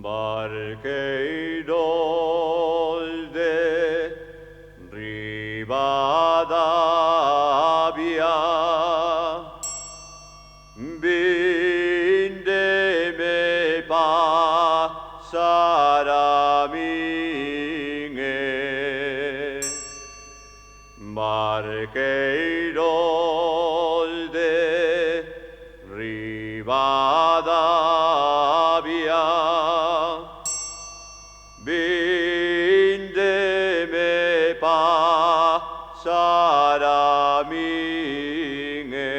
Barqueiros de Rivadavia, vindeme pasar a mingue. Barqueiros de Rivadavia, vindeme pasar a mingue.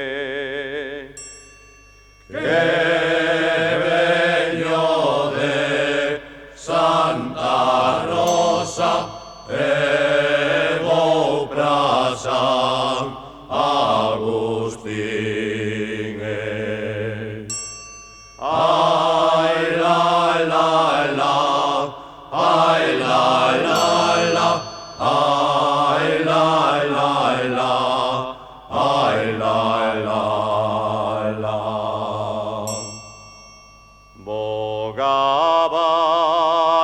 Que vengo de Santa Rosa, vou pra San Agustín. Ai, la, la, la, ai, la, la, la, ai, la, la, la, ai, la, la, la. Boga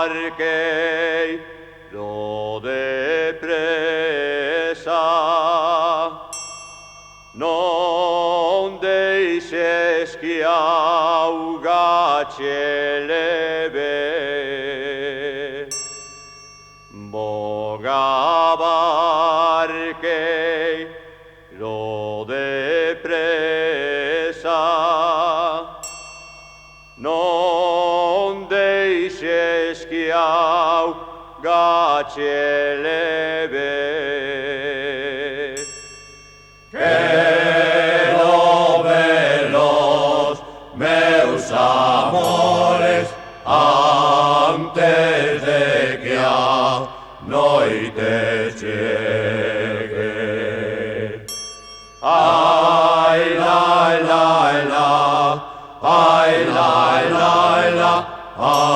barqueiro de presa, non deixes que auga che leve. Boga barqueiro de presa, non deixes que auga che leve. Quero velos meus amores antes de que a noite chegue. Ai, la, la, la, ai, la, la, la, ai.